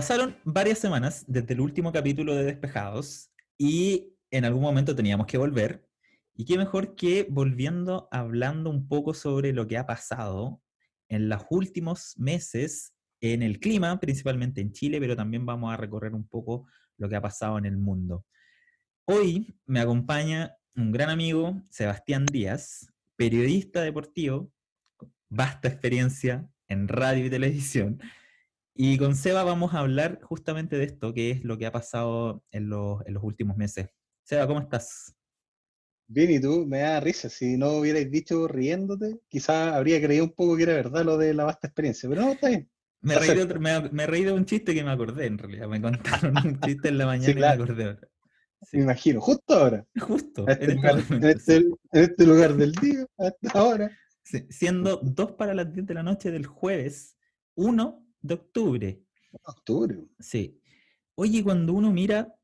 Pasaron varias semanas desde el último capítulo de Despejados y en algún momento teníamos que volver. Y qué mejor que volviendo hablando un poco sobre lo que ha pasado en los últimos meses en el clima, principalmente en Chile, pero también vamos a recorrer un poco lo que ha pasado en el mundo. Hoy me acompaña un gran amigo, Sebastián Díaz, periodista deportivo, vasta experiencia en radio y televisión. Y con Seba vamos a hablar justamente de esto, que es lo que ha pasado en los últimos meses. Seba, ¿cómo estás? Bien, y tú, me da risa. Si no hubierais dicho riéndote, quizás habría creído un poco que era verdad lo de la vasta experiencia. Pero no, está bien, Me se reí de, acepta. me reí de un chiste que me acordé, en realidad. Me contaron un chiste en la Sí, mañana y me claro, acordé ahora. me Sí, imagino. Justo ahora, justo, en este en momento, este, sí. en este lugar del día, hasta ahora. Sí, siendo 2 para las 10 de la noche del jueves 1 de octubre. Octubre. Sí. Oye, cuando uno mira,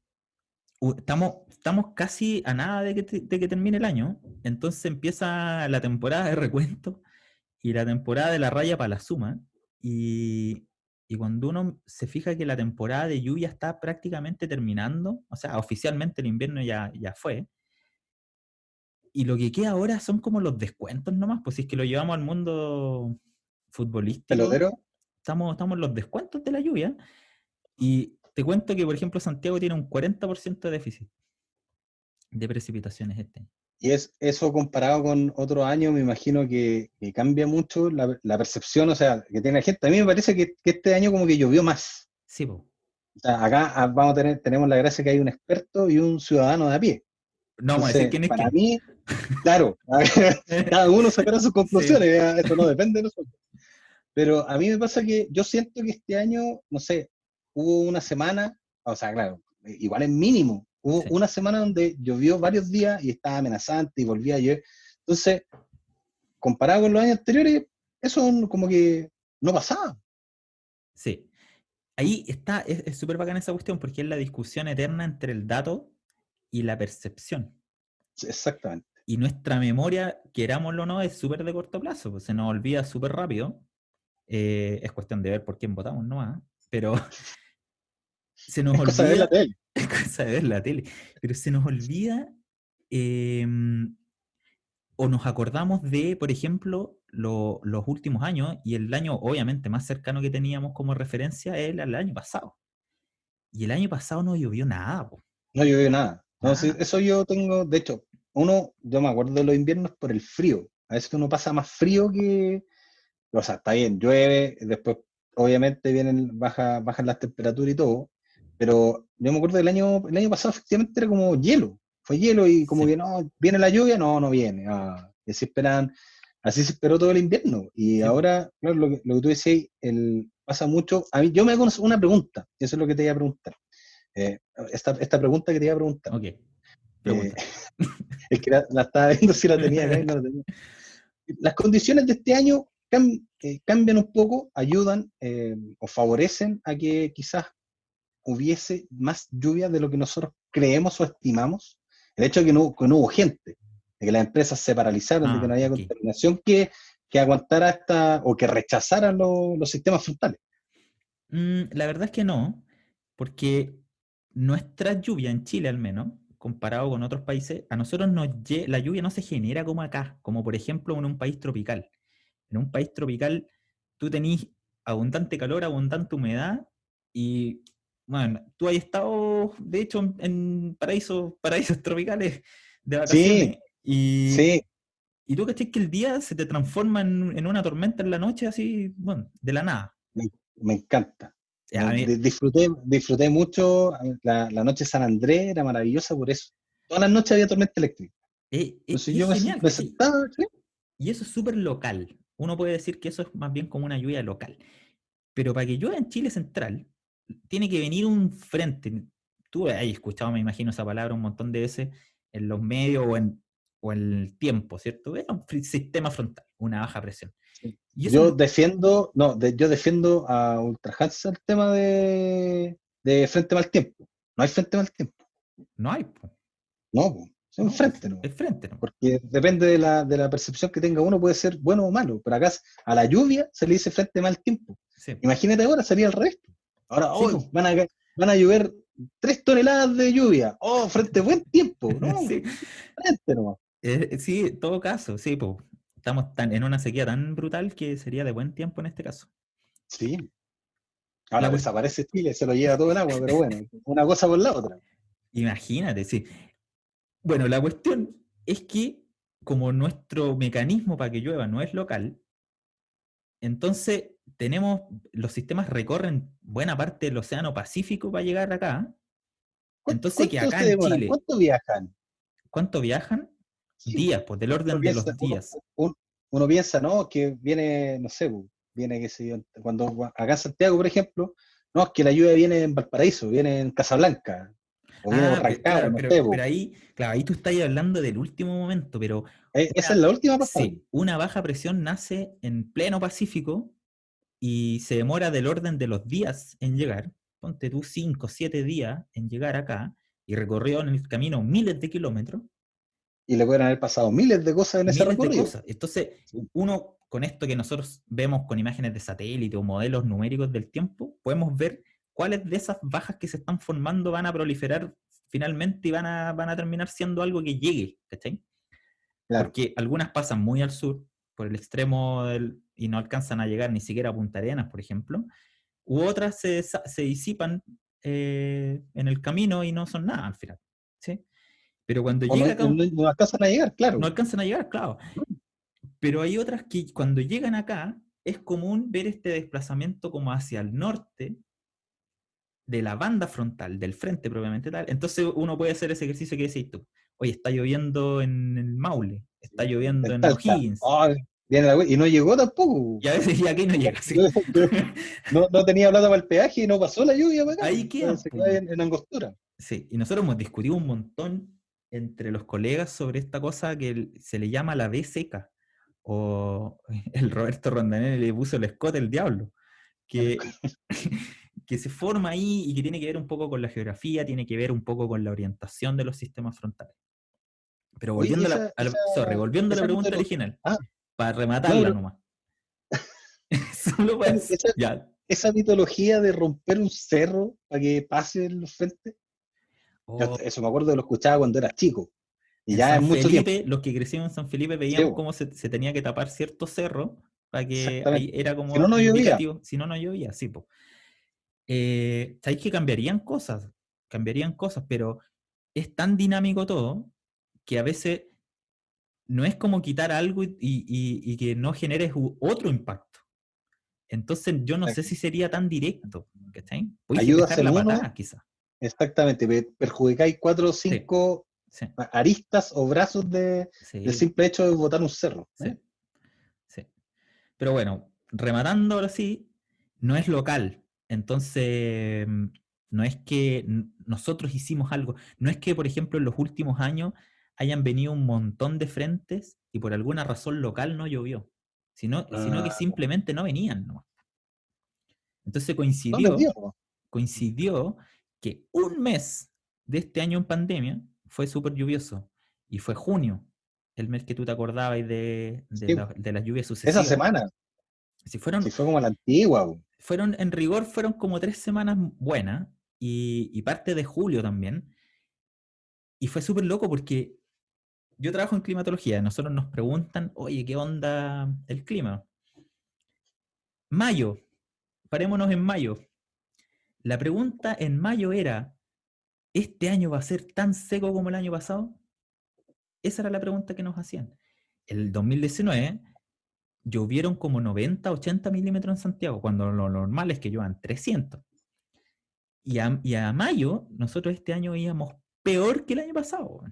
estamos casi a nada de que termine el año, entonces empieza la temporada de recuento y la temporada de la raya para la suma. Y, y cuando uno se fija que la temporada de lluvia está prácticamente terminando, o sea, oficialmente el invierno ya fue, y lo que queda ahora son como los descuentos nomás, pues si es que lo llevamos al mundo futbolístico, Pelotero. estamos en los descuentos de la lluvia. Y te cuento que, por ejemplo, Santiago tiene un 40% de déficit de precipitaciones este año. Y eso comparado con otros años, me imagino que cambia mucho la percepción, o sea, que tiene la gente. A mí me parece que este año como que llovió más. Sí, po. O sea, acá tenemos la gracia que hay un experto y un ciudadano de a pie. No vamos a decir Entonces, quién es para quién. mí, claro, cada uno sacará sus Sí. conclusiones, ya, eso no depende de nosotros. Pero a mí me pasa que yo siento que este año, no sé, hubo una semana, o sea, claro, igual es mínimo, hubo Sí. una semana donde llovió varios días y estaba amenazante y volvía a llover. Entonces, comparado con los años anteriores, eso como que no pasaba. Sí. Ahí está, es súper bacana esa cuestión porque es la discusión eterna entre el dato y la percepción. Exactamente. Y nuestra memoria, querámoslo o no, es súper de corto plazo, pues se nos olvida súper rápido. Es cuestión de ver por quién votamos nomás, pero se nos Es cosa de ver la olvida, tele. es cosa de ver la tele, pero se nos olvida eh, o nos acordamos de, por ejemplo, los últimos años y el año obviamente más cercano que teníamos como referencia es el año pasado. Y el año pasado no llovió nada, po, No llovió nada. No, sí, nada. eso yo tengo, de hecho, yo me acuerdo de los inviernos por el frío. A veces uno pasa más frío que, o sea, está bien, llueve, después obviamente bajan las temperaturas y todo, pero yo me acuerdo el año pasado efectivamente era como hielo, fue hielo y como que Sí, no, viene la lluvia, no, no viene. Y así se esperó todo el invierno. Y sí, po. ahora, claro, lo que tú decías, pasa mucho. A mí, yo me hago una pregunta, eso es lo que te iba a preguntar. Eh, esta pregunta que te iba a preguntar. Ok, Eh, pregunta. el que la estaba viendo si la tenía acá y no la tenía. Las condiciones de este año cambian un poco, ayudan o favorecen a que quizás hubiese más lluvia de lo que nosotros creemos o estimamos. El hecho de que no hubo gente, de que las empresas se paralizaron, de que no había Ok. contaminación que aguantara o que rechazaran los sistemas frontales. La verdad es que no, porque nuestra lluvia en Chile al menos, comparado con otros países, a nosotros la lluvia no se genera como acá, como por ejemplo en un país tropical. En un país tropical tú tenés abundante calor, abundante humedad y, bueno, tú has estado, de hecho, en paraísos tropicales de Sí, vacaciones y, sí, y tú caché que el día se te transforma en una tormenta en la noche así, bueno, de la nada. me encanta. A mí, Disfruté mucho la noche de San Andrés, era maravillosa por eso. Todas las noches había tormenta eléctrica. Entonces es yo genial, me ¿cachai? sentaba, ¿sí? Y eso es súper local. Uno puede decir que eso es más bien como una lluvia local. Pero para que llueva en Chile Central, tiene que venir un frente. Tú has escuchado, me imagino, esa palabra un montón de veces en los medios o en el tiempo, ¿cierto? Es un sistema frontal, una baja presión. Sí. Y eso Yo defiendo a ultrajanza el tema de frente mal tiempo. No hay frente mal tiempo. no hay, po. No, po, es un No, pues frente, no. es frente, ¿no? Porque depende de la percepción que tenga uno, puede ser bueno o malo. Pero acá a la lluvia se le dice frente mal tiempo. Sí. Imagínate ahora, sería al revés. Ahora, Sí, hoy po. van a llover 3 toneladas de lluvia. Oh, frente a buen tiempo. No, Sí, frente nomás. sí, en todo caso, sí, po. Estamos en una sequía tan brutal que sería de buen tiempo en este caso. Sí. La Ahora cuest- desaparece Chile, se lo lleva todo el agua, pero bueno, una cosa por la otra. Imagínate, sí. Bueno, la cuestión es que como nuestro mecanismo para que llueva no es local, entonces tenemos, los sistemas recorren buena parte del Océano Pacífico para llegar acá. Entonces que ¿Cuánto acá se en demoran? Chile, ¿Cuánto viajan? ¿cuánto viajan? Sí. Días, pues del Porque orden de los días. uno piensa, ¿no? Que viene, no sé, viene, qué sé yo, cuando acá en Santiago, por ejemplo, no, es que la lluvia viene en Valparaíso, viene en Casablanca, o viene por Ah, Rancagua, claro, no sé, pero ahí, claro, ahí tú estás hablando del último momento, pero Esa una, es la última pasada. sí, una baja presión nace en pleno Pacífico y se demora del orden de los días en llegar. Ponte tú 5, 7 días en llegar acá y recorrió en el camino miles de kilómetros, Y le pueden haber pasado miles de cosas en ese miles de recorrido. cosas. Entonces, Sí, uno, con esto que nosotros vemos con imágenes de satélite o modelos numéricos del tiempo, podemos ver cuáles de esas bajas que se están formando van a proliferar finalmente y van a terminar siendo algo que llegue, ¿cachai? claro. Porque algunas pasan muy al sur, por el extremo y no alcanzan a llegar ni siquiera a Punta Arenas, por ejemplo, u otras se disipan en el camino y no son nada al final, ¿sí? Pero cuando O no, llega acá, no alcanzan a llegar, no claro. alcanzan a llegar, claro. Pero hay otras que cuando llegan acá es común ver este desplazamiento como hacia el norte de la banda frontal, del frente propiamente tal. Entonces uno puede hacer ese ejercicio que decís tú. Oye, está lloviendo en el Maule, está lloviendo En en Talca. O'Higgins. Ay, viene y no llegó tampoco. Y a veces ya aquí no llega, Yo, sí. yo no tenía plata para el peaje y no pasó la lluvia para acá. Ahí quedan, Se pues. queda en Angostura. Sí, y nosotros hemos discutido un montón entre los colegas sobre esta cosa que se le llama la B seca, o el Roberto Rondanelli le puso el escote el diablo, que, que se forma ahí y que tiene que ver un poco con la geografía, tiene que ver un poco con la orientación de los sistemas frontales. Pero Oye, volviendo sorry, volviendo a la esa pregunta mitología. original, Ah, para no, rematarla pero nomás. Solo para esa, ya. esa mitología de romper un cerro para que pase en los frentes. Oh, Eso me acuerdo de lo escuchaba cuando era chico. Y en ya es San mucho tiempo. Felipe, los que crecimos en San Felipe Sí, veíamos cómo se tenía que tapar cierto cerro para que ahí exactamente. era Si no, como no llovía. indicativo, si no, no llovía, sí, pues. ¿Sabéis que cambiarían cosas, pero es tan dinámico todo que a veces no es como quitar algo y que no generes otro impacto. Entonces yo no sé si sería tan directo, ¿cachai? Podéis Ayudas dejar en la uno, patada, quizás. exactamente. Perjudicáis 4 o Sí, 5 sí, aristas o brazos del sí, simple hecho de botar un cerro. sí, sí. Pero bueno, rematando ahora sí, no es local. Entonces, no es que nosotros hicimos algo. No es que, por ejemplo, en los últimos años hayan venido un montón de frentes y por alguna razón local no llovió. Sino que Ah, simplemente no venían, ¿no? Entonces no entendido. coincidió que un mes de este año en pandemia fue súper lluvioso. Y fue junio, el mes que tú te acordabas Sí, de las lluvias esa sucesivas. semana, Si si fueron, fue como la antigua. en rigor, fueron como 3 semanas buenas y parte de julio también. Y fue súper loco porque yo trabajo en climatología. Nosotros nos preguntan, oye, ¿qué onda el clima? Mayo, parémonos en mayo. La pregunta en mayo era, ¿este año va a ser tan seco como el año pasado? Esa era la pregunta que nos hacían. El 2019 llovieron como 90, 80 milímetros en Santiago, cuando lo normal es que lluevan 300. Y a mayo, nosotros este año íbamos peor que el año pasado.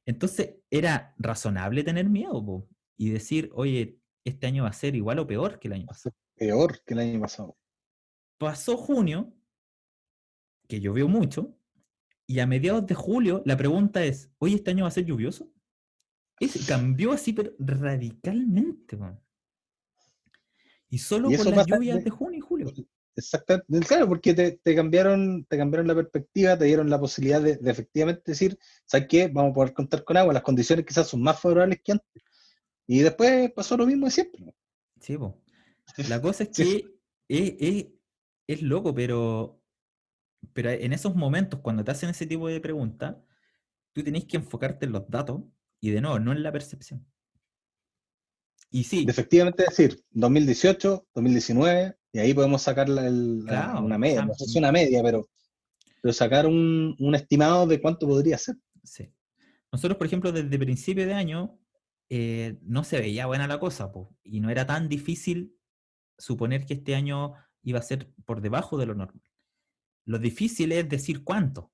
Entonces, era razonable tener miedo y decir, oye, este año va a ser igual o peor que el año pasado. Peor que el año pasado. Pasó junio, que llovió mucho, y a mediados de julio la pregunta es, oye, ¿este año va a ser lluvioso? Cambió así, pero radicalmente, man. Y solo Y por eso las pasa, lluvias de junio y julio. exactamente, claro, porque te cambiaron la perspectiva, te dieron la posibilidad de efectivamente decir, ¿sabes qué? Vamos a poder contar con agua, las condiciones quizás son más favorables que antes. Y después pasó lo mismo de siempre. Sí, po. La cosa es Sí, que es, es loco, pero en esos momentos, cuando te hacen ese tipo de preguntas, tú tenés que enfocarte en los datos y de nuevo, no en la percepción. Y De sí, efectivamente decir 2018, 2019, y ahí podemos sacar claro, una o media, sea, no sé si una media, pero sacar un estimado de cuánto podría ser. sí. Nosotros, por ejemplo, desde principio de año no se veía buena la cosa, po, y no era tan difícil suponer que este año iba a ser por debajo de lo normal. Lo difícil es decir cuánto.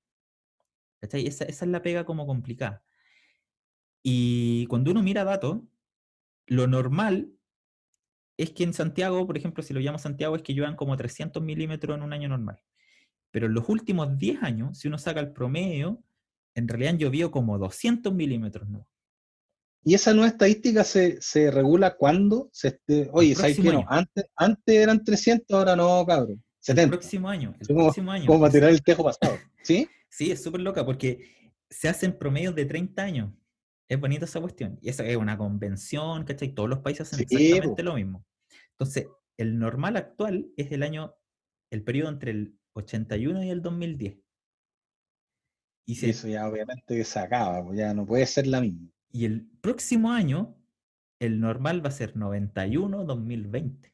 ¿Cachai? Esa es la pega como complicada. Y cuando uno mira datos, lo normal es que en Santiago, por ejemplo, si lo llamo Santiago, es que lluevan como 300 milímetros en un año normal. Pero en los últimos 10 años, si uno saca el promedio, en realidad han llovido como 200 milímetros, ¿no? Y esa nueva estadística se regula cuando El oye, ¿sabes próximo qué? No, año, antes eran 300, ahora no, cabrón, el 70. próximo año, el Así como, próximo año. como para tirar el tejo pasado. ¿Sí? Sí, es súper loca porque se hacen promedios de 30 años. Es bonita esa cuestión. Y esa es una convención, ¿cachai? Todos los países hacen Sí, po. exactamente lo mismo. Entonces, el normal actual es el periodo entre el 81 y el 2010. Y, Y se, eso ya obviamente que se acaba, pues ya no puede ser la misma. y el próximo año, el normal va a ser 91-2020.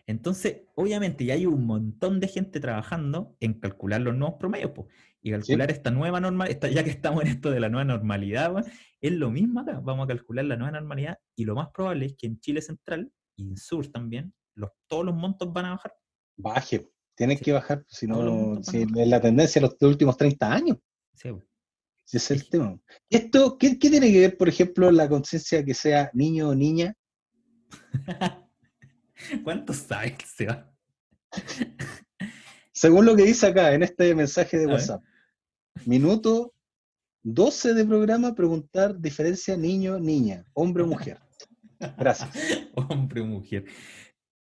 Entonces, obviamente, ya hay un montón de gente trabajando en calcular los nuevos promedios, po, y ¿Sí? calcular esta nueva normal, ya que estamos en esto de la nueva normalidad, po, es lo mismo acá. Vamos a calcular la nueva normalidad y lo más probable es que en Chile Central y en Sur también, todos los montos van a bajar. Baje, tienen Sí, que bajar, si todos los no, montos van a si bajar. es la tendencia de los últimos 30 años, Sí, po. si ese es el Es- tema. ¿Y esto, qué tiene que ver, por ejemplo, la conciencia que sea niño o niña? ¿Cuánto sabes, Seba? Según lo que dice acá en este mensaje de A ver. WhatsApp, minuto 12 de programa, preguntar diferencia niño-niña, hombre o mujer. Gracias. Hombre o mujer.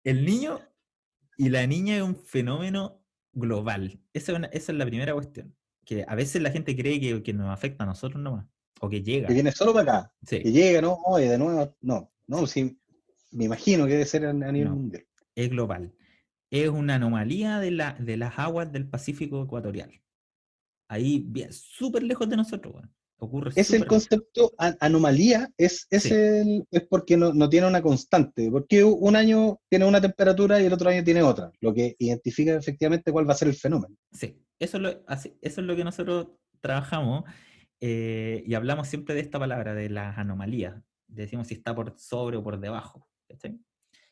El niño y la niña es un fenómeno global. Esa es la primera cuestión. Que a veces la gente cree que nos afecta a nosotros nomás. O que Que llega. viene solo para acá, que Sí, llega, ¿no? Oye, de nuevo, no, no, sí. sí, me imagino que debe ser a nivel No. mundial. Es global. Es una anomalía de las aguas del Pacífico ecuatorial. Ahí, bien, súper lejos de nosotros, weón. Ocurre Es el súper lejos. concepto anomalía, Sí, es porque no tiene una constante, porque un año tiene una temperatura y el otro año tiene otra, lo que identifica efectivamente cuál va a ser el fenómeno. sí. Eso es lo que nosotros trabajamos y hablamos siempre de esta palabra, de las anomalías. Decimos si está por sobre o por debajo. ¿Cachai?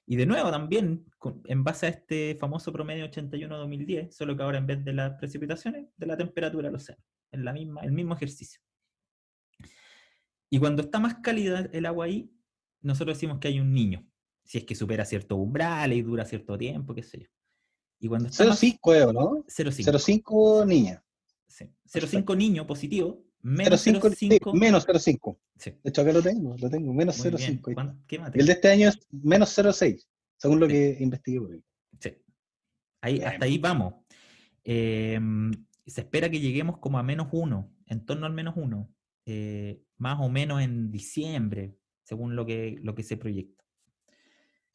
Y de nuevo también, en base a este famoso promedio 81-2010, solo que ahora en vez de las precipitaciones, de la temperatura del océano. Es el mismo ejercicio. Y cuando está más cálida el agua ahí, nosotros decimos que hay un niño. Si es que supera ciertos umbrales y dura cierto tiempo, qué sé yo. Y cuando está más 0,5 es, ¿no? 0,5. 0,5 niña. Sí. 0,5 Perfecto. niño positivo, menos 0,5, sí, 0,5. menos 0,5. Sí. De hecho, acá lo tengo, menos Muy bien. 0,5. Ahí está. ¿Qué Y el de materia? este año es menos 0,6, según lo Sí. que investigué por ahí. Sí. Ahí, Bien. hasta ahí vamos. Eh, Se espera que lleguemos como a -1, en torno al -1, más o menos en diciembre, según lo que se proyecta.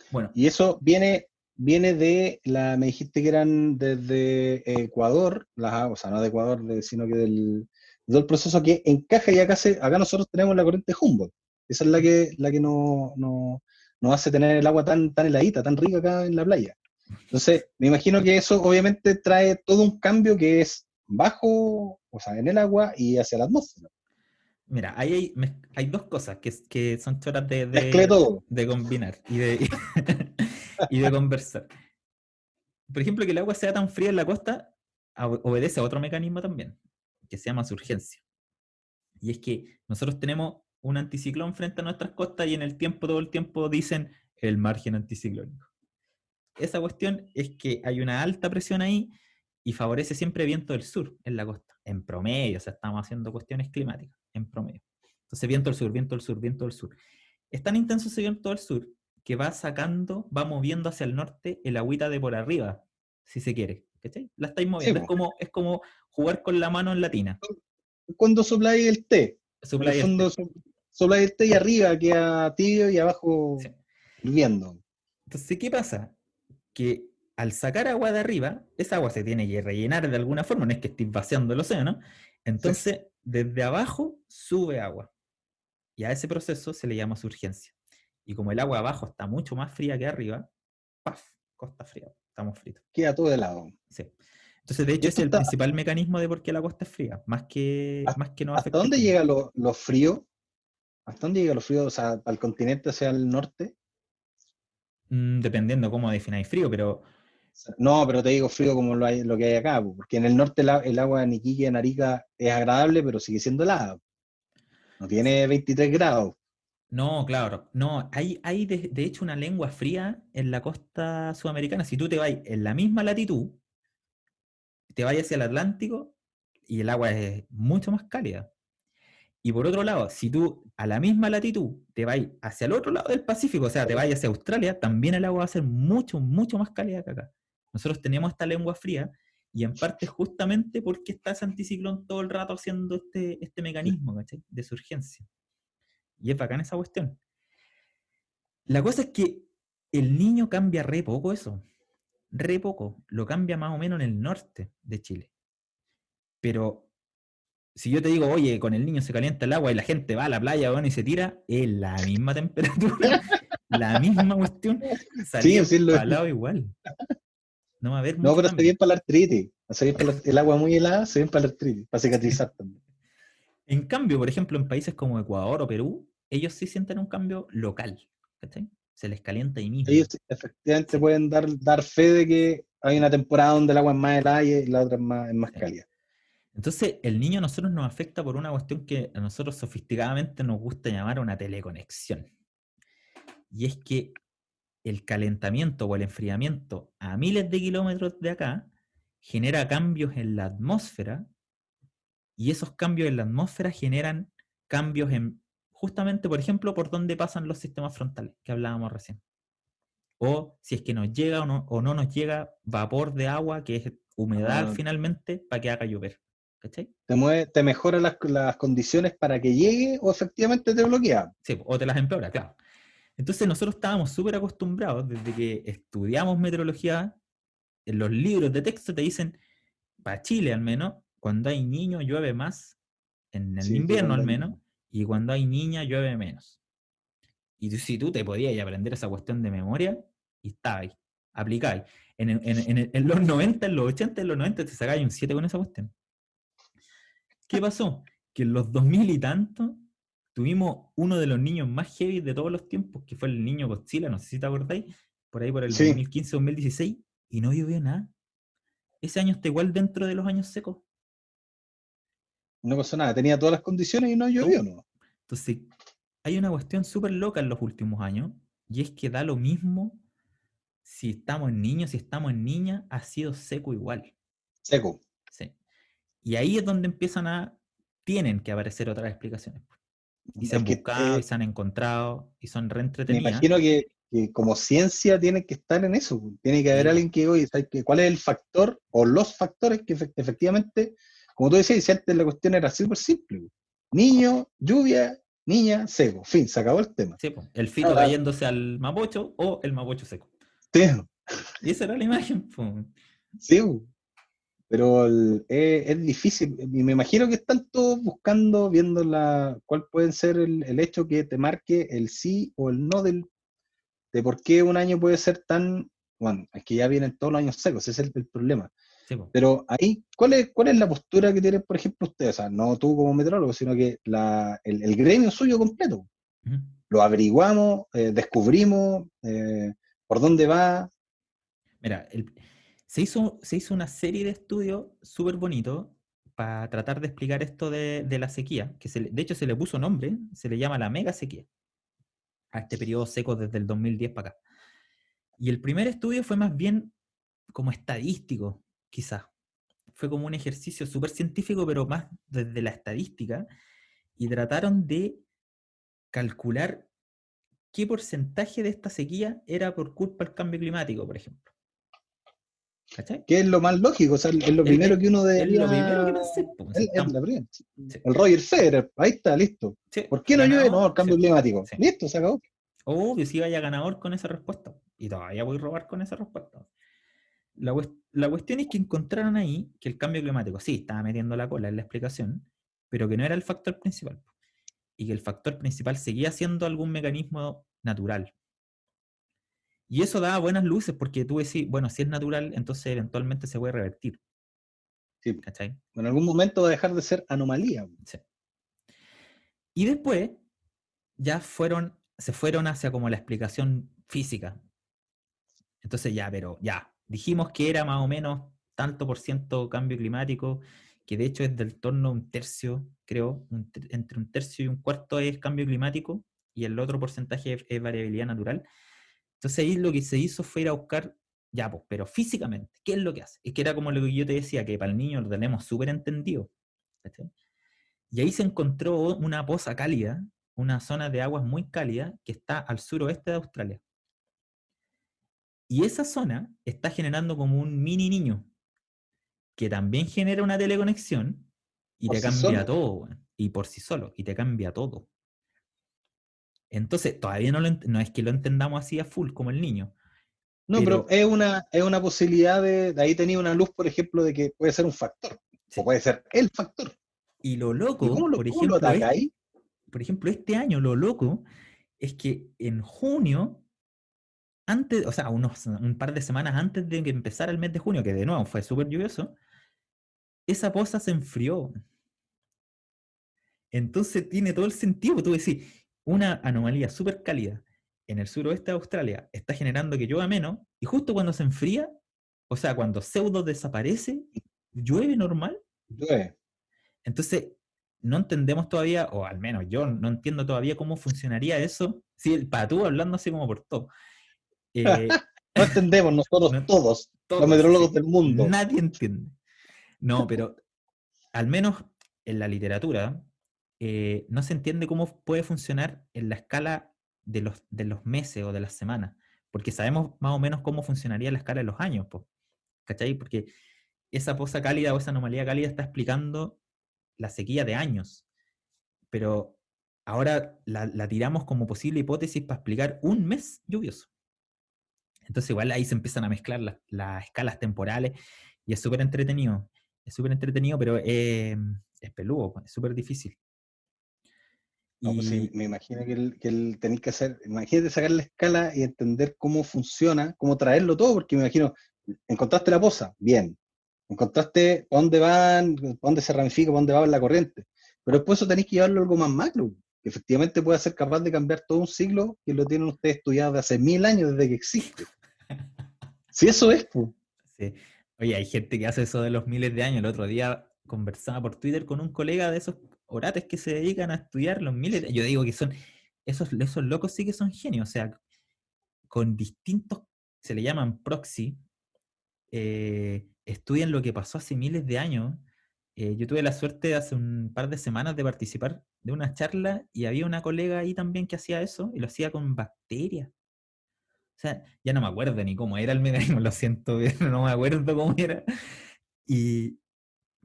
Bueno, Y eso viene me dijiste que eran desde Ecuador, o sea, no de Ecuador, sino que del proceso que encaja y acá nosotros tenemos la corriente Humboldt. Esa es la que nos hace tener el agua tan heladita, tan rica acá en la playa. Entonces, me imagino que eso obviamente trae todo un cambio que es bajo, o sea, en el agua y hacia la atmósfera. mira, ahí hay dos cosas que son choras de, Mezclé de- todo. de combinar y de conversar. Por ejemplo, que el agua sea tan fría en la costa obedece a otro mecanismo también, que se llama surgencia. Y es que nosotros tenemos un anticiclón frente a nuestras costas y en el tiempo, todo el tiempo dicen el margen anticiclónico. Esa cuestión es que hay una alta presión ahí y favorece siempre viento del sur en la costa, en promedio, o sea, estamos haciendo cuestiones climáticas, en promedio. Entonces, viento del sur, viento del sur, viento del sur. Es tan intenso ese viento del sur que va moviendo hacia el norte el agüita de por arriba, si se quiere. ¿Cachai? La estáis Sí, moviendo. Es po. como, es como jugar con la mano en la tina. Cuando sopláis el té, en el Sopláis el fondo té. sopláis el té y arriba queda tibio y abajo Sí. hirviendo. Entonces, ¿qué pasa? Que al sacar agua de arriba, esa agua se tiene que rellenar de alguna forma, no es que estés vaciando el océano, Sí. entonces desde abajo sube agua. Y a ese proceso se le llama surgencia. Y como el agua abajo está mucho más fría que arriba, ¡paf! Costa fría, estamos fritos. Queda todo helado. Sí. Entonces, de Y hecho, ese esto es el está, principal mecanismo de por qué la costa es fría, más que no ¿hasta afecte el dónde clima. llega lo frío? ¿Hasta dónde llega lo frío? O sea, al continente hacia el norte. Dependiendo cómo defináis frío, pero No, pero te digo frío como lo que hay acá, po, porque en el norte el agua en Iquique, en Arica, es agradable, pero sigue siendo helada. No tiene 23 grados. no, claro, no, hay de hecho una lengua fría en la costa sudamericana. Si tú te vas en la misma latitud, te vas hacia el Atlántico y el agua es mucho más cálida. Y por otro lado, si tú a la misma latitud te vas hacia el otro lado del Pacífico, o sea, te vas hacia Australia, también el agua va a ser mucho, mucho más cálida que acá. Nosotros tenemos esta lengua fría y en parte justamente porque está ese anticiclón todo el rato haciendo este mecanismo, ¿cachai? De surgencia. Y es bacán esa cuestión. La cosa es que el niño cambia re poco eso, re poco. Lo cambia más o menos en el norte de Chile. Pero si yo te digo, oye, con el niño se calienta el agua y la gente va a la playa, bueno, y se tira, es la misma temperatura, la misma cuestión, Sí, salía decirlo. empalado igual. No va a haber No, mucho pero hace cambio. bien para la artritis. Hace bien para el agua muy helada, hace bien para la artritis, para Sí. cicatrizar también. En cambio, por ejemplo, en países como Ecuador o Perú, ellos sí sienten un cambio local. ¿Cachai? Se les calienta ahí Ellos mismo. sí, efectivamente Sí, pueden dar fe de que hay una temporada donde el agua es más helada y la otra es más sí. cálida. Entonces, el niño a nosotros nos afecta por una cuestión que a nosotros sofisticadamente nos gusta llamar una teleconexión. Y es que el calentamiento o el enfriamiento a miles de kilómetros de acá genera cambios en la atmósfera y esos cambios en la atmósfera generan cambios en, justamente, por ejemplo, por donde pasan los sistemas frontales que hablábamos recién. O si es que nos llega o no nos llega vapor de agua, que es humedad Ah, finalmente, para que haga llover. ¿Cachai? te mejora las condiciones para que llegue o efectivamente te bloquea. Sí, o te las empeora, claro. Entonces nosotros estábamos súper acostumbrados desde que estudiamos meteorología, en los libros de texto te dicen, para Chile al menos, cuando hay niños llueve más, en el Sí, que invierno cuando al hay menos, niños. y cuando hay niña llueve menos. Y si tú te podías aprender esa cuestión de memoria, y estaba ahí, aplicáis. En los 90, en los 80, en los 90 te sacáis un 7 con esa cuestión. ¿Qué pasó? Que en los 2000 y tanto tuvimos uno de los niños más heavy de todos los tiempos, que fue el niño Godzilla, no sé si te acordáis, por ahí por el Sí, 2015-2016, y no llovió nada. Ese año está igual dentro de los años secos. no pasó nada. Tenía todas las condiciones y no llovió, No. ¿no? Entonces, hay una cuestión súper loca en los últimos años, y es que da lo mismo si estamos en niños, si estamos en niñas, ha sido seco igual. Seco. Sí. Y ahí es donde tienen que aparecer otras explicaciones. Y se Es han que buscado y se han encontrado y son me reentretenidas. imagino que como ciencia tiene que estar en eso. Tiene que haber Sí, po. alguien que, oye, ¿sabes qué? ¿Cuál es el factor o los factores que efectivamente, como tú decías, si antes la cuestión era súper simple? Niño, lluvia, niña, seco. Fin, se acabó el tema. Sí, po. El fito Ahora, cayéndose al mapocho o el mapocho seco. sí, Y esa era la imagen, po. sí, pero es difícil. Y me imagino que están todos buscando, viendo cuál puede ser el hecho que te marque el sí o el no de por qué un año puede ser tan, bueno, es que ya vienen todos los años secos, ese es el problema. Sí, po. Pero ahí, ¿cuál es la postura que tienen, por ejemplo, ustedes? O sea, no tú como meteorólogo, sino que el gremio suyo completo. Ujú. Lo averiguamos, descubrimos, por dónde va. Mira, se hizo una serie de estudios súper bonitos para tratar de explicar esto de la sequía, que de hecho se le puso nombre, se le llama la mega sequía, a este periodo seco desde el 2010 para acá. Y el primer estudio fue más bien como estadístico, quizás. Fue como un ejercicio súper científico, pero más desde la estadística, y trataron de calcular qué porcentaje de esta sequía era por culpa del cambio climático, por ejemplo. ¿Cachai? Que es lo más lógico, o sea, es lo Es, primero es- que uno es lo primero debería. que pensé, pues, si Es estamos, la primera. sí, El Roger Federer, ahí está, listo. sí, ¿Por qué no llueve? No, ganador, el sí, cambio climático. sí. Listo, se acabó. Obvio, si vaya ganador con esa respuesta. Y todavía voy a robar con esa respuesta. La cuestión es que encontraron ahí que el cambio climático, sí, estaba metiendo la cola en la explicación, pero que no era el factor principal. Y que el factor principal seguía siendo algún mecanismo natural. Y eso daba buenas luces porque tú decís, bueno, si es natural, entonces eventualmente se puede revertir. Sí. ¿Cachai? En algún momento va a dejar de ser anomalía. Sí. Y después ya se fueron hacia como la explicación física. Entonces ya, pero ya, dijimos que era más o menos tanto por ciento cambio climático, que de hecho es del torno a un tercio, creo, entre un tercio y un cuarto es cambio climático y el otro porcentaje es variabilidad natural. Entonces ahí lo que se hizo fue ir a buscar, ya, pues, pero físicamente, ¿qué es lo que hace? Es que era como lo que yo te decía, que para el niño lo tenemos súper entendido. ¿Cachai? Y ahí se encontró una poza cálida, una zona de aguas muy cálida que está al suroeste de Australia. Y esa zona está generando como un mini niño, que también genera una teleconexión y Por te sí cambia solo. todo, weón. Y por sí solo, y te cambia todo. Entonces, todavía no es que lo entendamos así a full como el niño, No, pero pero es una posibilidad de ahí tenía una luz, por ejemplo, de que puede ser un factor, o sí. puede ser el factor. Y lo ¿Y cómo loco, lo, cómo lo ataca ahí? por ejemplo, este año, lo loco es que en junio, antes, o sea, un par de semanas antes de que empezara el mes de junio, que de nuevo fue súper lluvioso, esa poza se enfrió. Entonces tiene todo el sentido. Tú decís, una anomalía súper cálida en el suroeste de Australia está generando que llueva menos, y justo cuando se enfría, o sea, cuando pseudo desaparece, llueve normal. Llueve. Entonces, no entendemos todavía, o al menos yo no entiendo todavía cómo funcionaría eso. Sí, para tú hablando así como por todo. Eh, No entendemos nosotros no, todos, los todos, meteorólogos sí. del mundo. Nadie entiende. No, pero al menos en la literatura, no se entiende cómo puede funcionar en la escala de los meses o de las semanas, porque sabemos más o menos cómo funcionaría la escala de los años, po, ¿cachai? Porque esa poza cálida o esa anomalía cálida está explicando la sequía de años, pero ahora la tiramos como posible hipótesis para explicar un mes lluvioso. Entonces igual ahí se empiezan a mezclar las escalas temporales y es súper entretenido. Es súper entretenido, pero es peludo, es súper difícil. No, pues sí, Y me imagino que tenéis que hacer, imagínate sacar la escala y entender cómo funciona, cómo traerlo todo, porque me imagino, encontraste la poza, bien, encontraste para dónde van, para dónde se ramifica, para dónde va la corriente, pero después eso tenéis que llevarlo a algo más macro, que efectivamente pueda ser capaz de cambiar todo un siglo que lo tienen ustedes estudiado de hace 1000 años desde que existe. Si eso es, pues. sí. Oye, hay gente que hace eso de los miles de años. El otro día conversaba por Twitter con un colega de esos orates que se dedican a estudiar los miles de... Yo digo que son... Esos locos sí que son genios. O sea, con distintos... Se le llaman proxy. Estudian lo que pasó hace miles de años. Yo tuve la suerte hace un par de semanas de participar de una charla y había una colega ahí también que hacía eso y lo hacía con bacterias. O sea, ya no me acuerdo ni cómo era el mecanismo, lo siento, pero no me acuerdo cómo era. Y,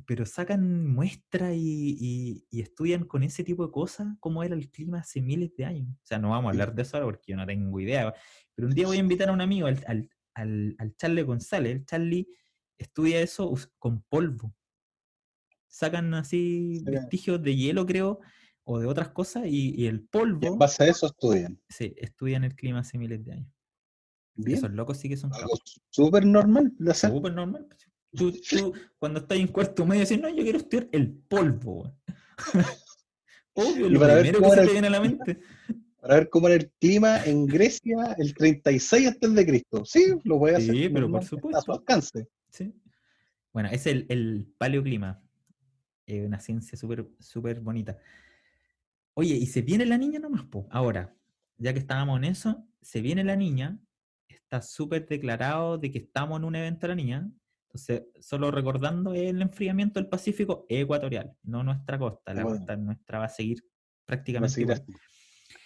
pero sacan muestras y estudian con ese tipo de cosas cómo era el clima hace miles de años. O sea, no vamos a hablar de eso ahora porque yo no tengo idea. Pero un día voy a invitar a un amigo, al Charlie González. El Charlie estudia eso con polvo. Sacan así vestigios de hielo, creo, o de otras cosas, y el Y en polvo, base a eso estudian. sí, estudian el clima hace miles de años. Esos Bien, locos sí que son algo capos. súper normal de hacer. Súper normal. Pues. Tú, cuando estás en cuarto medio, decís, no, yo quiero estudiar el polvo. Weón. Obvio, es Y lo primero que se te viene a la mente. para ver cómo era el clima en Grecia el 36 antes de Cristo. Sí, lo puede hacer, Sí, pero por normal, está a su supuesto. alcance. Sí. Bueno, es el paleoclima. Es una ciencia súper súper bonita. Oye, y se viene la niña nomás, po. Ahora, ya que estábamos en eso, se viene la niña, está súper declarado de que estamos en un evento de la niña. Entonces, solo recordando el enfriamiento del Pacífico ecuatorial, no nuestra costa. Y La bueno, costa nuestra va a seguir va a prácticamente seguir igual. así.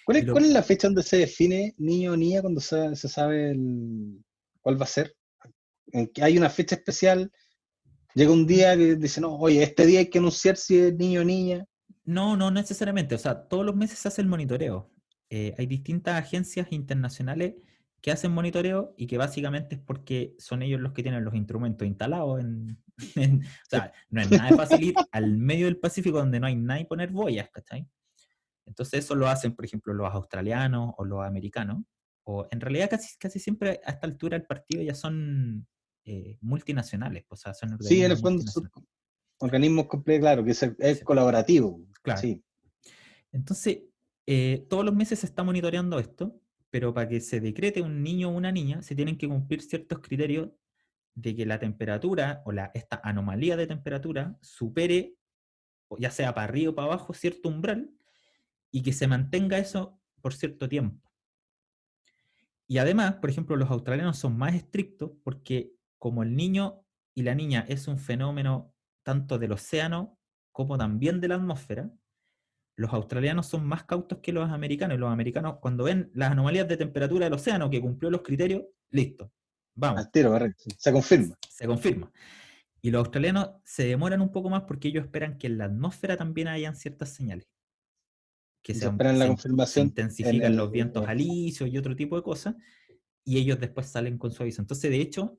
¿Cuál Y es, cuál lo, es la fecha donde se define niño o niña cuando se sabe cuál va a ser? ¿En que hay una fecha especial? Llega un día que dice, no, oye, este día hay que anunciar si es niño o niña. no, no necesariamente. O sea, todos los meses se hace el monitoreo. Hay distintas agencias internacionales que hacen monitoreo y que básicamente es porque son ellos los que tienen los instrumentos instalados o Sí. sea, no es nada de fácil ir al medio del Pacífico donde no hay nada y poner boyas, ¿cachai? Entonces eso lo hacen, por ejemplo, los australianos o los americanos, o en realidad casi siempre a esta altura del partido ya son multinacionales, o sea, son Sí, en organismos el fondo son multinacionales. organismos completos, claro, que es Sí, colaborativo. claro. Sí, Entonces, todos los meses se está monitoreando esto, pero para que se decrete un niño o una niña, se tienen que cumplir ciertos criterios de que la temperatura o esta anomalía de temperatura supere, o ya sea para arriba o para abajo, cierto umbral y que se mantenga eso por cierto tiempo. Y además, por ejemplo, los australianos son más estrictos porque como el niño y la niña es un fenómeno tanto del océano como también de la atmósfera, los australianos son más cautos que los americanos. Y los americanos, cuando ven las anomalías de temperatura del océano que cumplió los criterios, listo, vamos, al tiro, correcto. Se confirma. se confirma. Y los australianos se demoran un poco más porque ellos esperan que en la atmósfera también hayan ciertas señales, que Y se esperan la se confirmación en intensifican el. los vientos alisios y otro tipo de cosas, y ellos después salen con su aviso. Entonces, de hecho,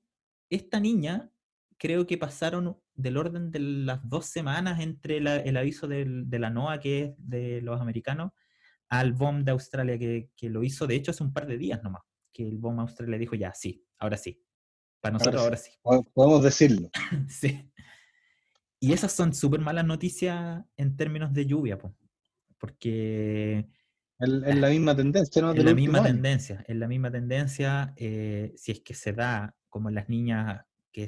esta niña creo que pasaron del orden de las 2 semanas entre el aviso de la NOAA, que es de los americanos, al BOM de Australia, que lo hizo, de hecho, hace un par de días nomás, que el BOM Australia dijo, ya, sí, para Ahora nosotros sí, ahora sí. podemos decirlo. Sí. Y esas son súper malas noticias en términos de lluvia, po, porque Es la misma tendencia, ¿no? es Del la último misma año. tendencia, es la misma tendencia, si es que se da como en las niñas, o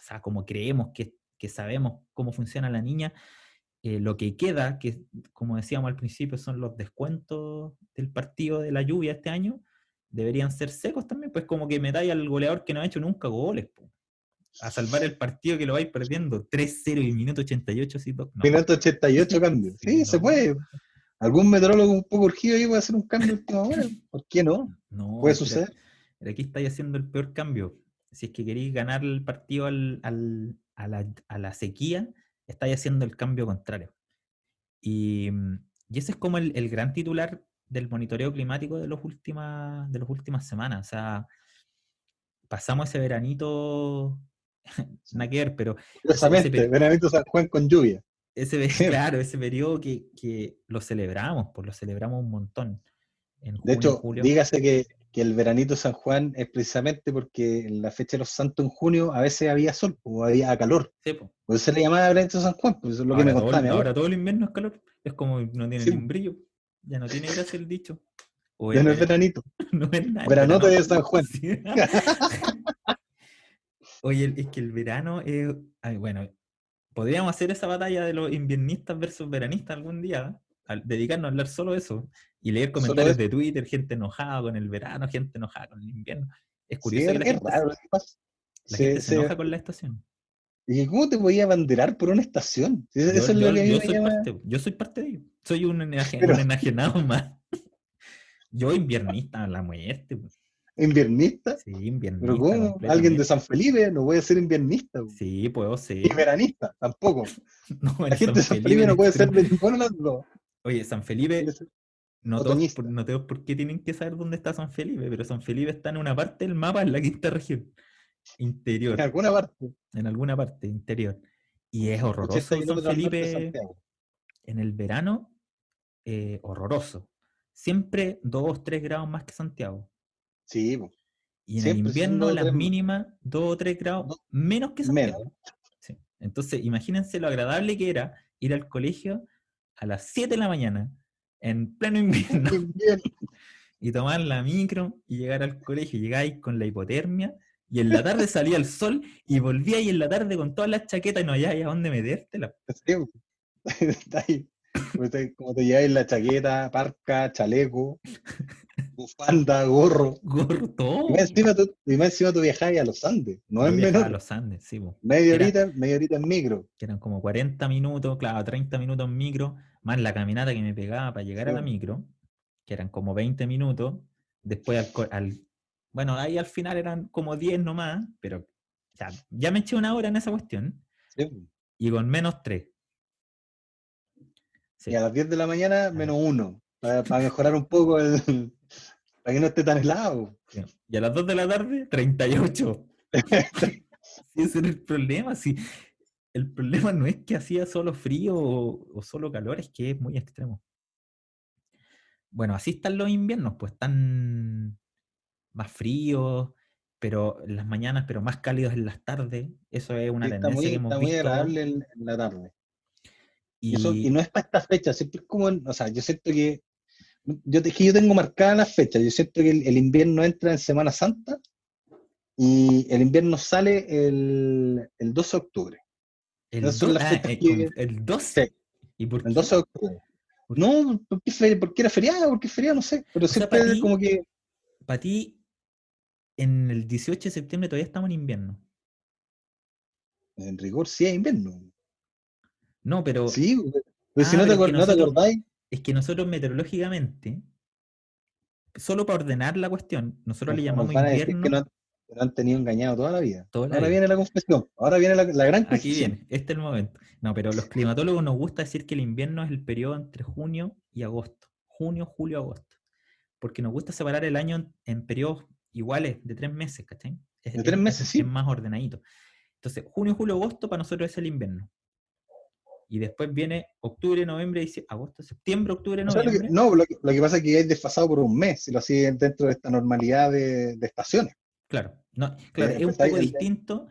sea, como creemos que sabemos cómo funciona la niña, lo que queda, que como decíamos al principio, son los descuentos del partido de la lluvia este año, deberían ser secos también, pues como que metáis al goleador que no ha hecho nunca goles, po, a salvar el partido que lo vais perdiendo 3-0 y minuto 88, sí, no, 588 cambios. sí, Sí, se no, puede. Algún metrólogo un poco urgido ahí puede hacer un cambio a última hora. ¿Por qué no? no, Puede suceder. aquí estáis haciendo el peor cambio. Si es que queréis ganar el partido a la sequía, estáis haciendo el cambio contrario. Y, y ese es como el gran titular del monitoreo climático de las últimas semanas. O sea, pasamos ese veranito, Sí. nada que ver, pero Curiosamente, Veranito San Juan con lluvia. Sí. claro, ese periodo que lo celebramos, pues lo celebramos un montón en De junio, hecho, julio. dígase que el veranito San Juan es precisamente porque en la fecha de los Santos en junio a veces había sol o había calor. Sí, pues. Por eso se le llamaba veranito San Juan, pues eso es lo que me contaba mi abuelo. Ahora todo el invierno es calor. Es como no tiene Sí, ni un brillo. Ya no tiene gracia el dicho. O ya es no es verano. veranito, No es nada, es veranote verano. de San Juan. Sí. Oye, es que el verano es. Ay, bueno, podríamos hacer esa batalla de los inviernistas versus veranistas algún día. Dedicarnos a hablar solo de eso. Y leer Solo comentarios eso. de Twitter, gente enojada con el verano, gente enojada con el invierno. Es Sí, curioso que es raro lo que pasa. la gente Se, se se, enoja con la estación. ¿Y cómo te podía abanderar por una estación? Eso es lo que a mí me llama. Yo soy parte de ello. Soy Pero un enajenado más. Yo inviernista a la muerte. inviernista, Sí, pero inviernista ¿cómo? Alguien de completamente. San Felipe no puede ser inviernista. Sí, puedo Y ser. veranista, tampoco. No, La en gente San de San Felipe Felipe en no puede ser extremo. de ninguno de los dos. Oye, San Tiene que Felipe, ser otoñista. no todos por qué tienen que saber dónde está San Felipe, pero San Felipe está en una parte del mapa, en la quinta región, En interior, alguna parte. en alguna parte interior. Y es Sí, 80 horroroso San kilómetros al norte de Felipe Santiago. en el verano, horroroso. Siempre 2 o 3 grados más que Santiago. Sí, po. Y en el Siempre son invierno dos o las tres más. mínimas 2 o 3 grados Dos menos que menos. Santiago. Sí. Entonces, imagínense lo agradable que era ir al colegio a las 7 de la mañana, en pleno invierno, Invierno. y tomar la micro y llegar al colegio. Llegáis con la hipotermia y en la tarde salía el sol y volvía y en la tarde con todas las chaquetas y no halláis a dónde metértela. Sí, po. Está ahí. Como te lleváis la chaqueta, parca, chaleco, bufanda, gorro. Gorro, Y más todo. encima tú viajabas a los Andes, no es Yo viajaba a menor. los Andes, sí, po. Era, Media horita en micro. que eran como 40 minutos, claro, 30 minutos en micro, más la caminata que me pegaba para llegar Sí, a la micro, que eran como 20 minutos, después bueno, ahí al final eran como 10 nomás, pero o sea, ya me eché una hora en esa cuestión, sí. y con -3, Y a sí. las 10 de la mañana, A ver, -1, para mejorar un poco el. para que no esté tan helado. Y a las 2 de la tarde, 38. Sí, ese era el problema. Sí. El problema no es que hacía solo frío o solo calor, es que es muy extremo. Bueno, así están los inviernos, pues están más fríos, pero en las mañanas, pero más cálidos en las tardes. Eso es una Sí, tendencia que hemos está muy visto. agradable en la tarde. Y Y no es para esta fecha, siempre es como, o sea, yo siento que, es que yo tengo marcadas las fechas, yo siento que el invierno entra en Semana Santa y el invierno sale el 12 de octubre. Esas son las fechas que, el sí, 12. ¿Y por el qué? 12 de octubre. No, porque era feriado, porque es feriado, no sé, pero O sea, siempre como que, para ti, en el 18 de septiembre todavía estamos en invierno. en rigor, sí es invierno. No, pero, Sí, pero si no pero no te acordáis, es que nosotros meteorológicamente, solo para ordenar la cuestión, nosotros le nos llamamos van a decir invierno que nos han tenido engañado toda la vida. toda la Ahora vida. viene la confesión, ahora viene la gran Aquí confesión. viene, este es el momento. No, pero los climatólogos nos gusta decir que el invierno es el periodo entre junio y agosto. Junio, julio, agosto. Porque nos gusta separar el año en periodos iguales de 3 meses, ¿cachai? De 3 meses, Es sí. más ordenadito. Entonces, junio, julio, agosto para nosotros es el invierno. Y después viene octubre, noviembre, agosto, septiembre, octubre, O sea, noviembre. no, lo que pasa es que hay desfasado por un mes, si lo siguen dentro de esta normalidad de estaciones. Claro, no, claro, es un Empezáis poco distinto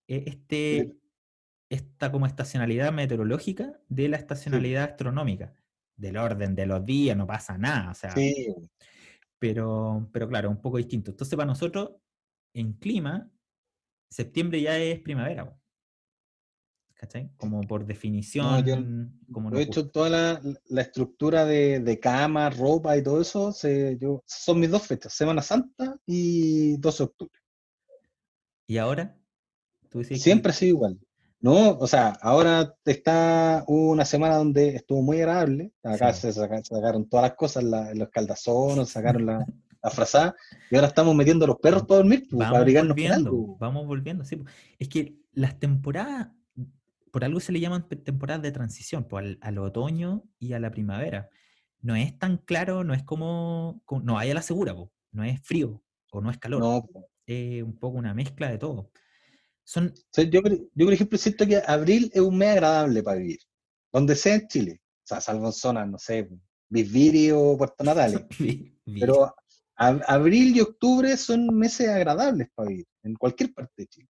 el- esta como estacionalidad meteorológica de la sí, estacionalidad astronómica. Del orden de los días, no pasa nada, o sea, sí, pero claro, un poco distinto. Entonces, para nosotros, en clima, septiembre ya es primavera, po, ¿cachai? Como por no, definición, como yo he nos hecho gusta. toda la estructura de cama, ropa y todo eso, son mis dos fechas, Semana Santa y 12 de octubre. Y ahora, tú decías Siempre que ha sido igual. No, o sea, ahora hubo una semana donde estuvo muy agradable. Acá sí. se sacaron todas las cosas, los caldazones, sacaron la frazada, y ahora estamos metiendo a los perros para dormir, pues, para abrigarnos con algo. Vamos volviendo, sí, po. Es que las temporadas, por algo se le llaman temporadas de transición, pues al otoño y a la primavera. No es tan claro, no es no hay a la segura, po. No es frío o no es calor. No, Es un poco una mezcla de todo. Son o sea, yo, por ejemplo, siento que abril es un mes agradable para vivir, donde sea en Chile. O sea, salvo en zonas, no sé, Bisbiri o Puerto Natales. vir. Pero abril y octubre son meses agradables para vivir, en cualquier parte de Chile.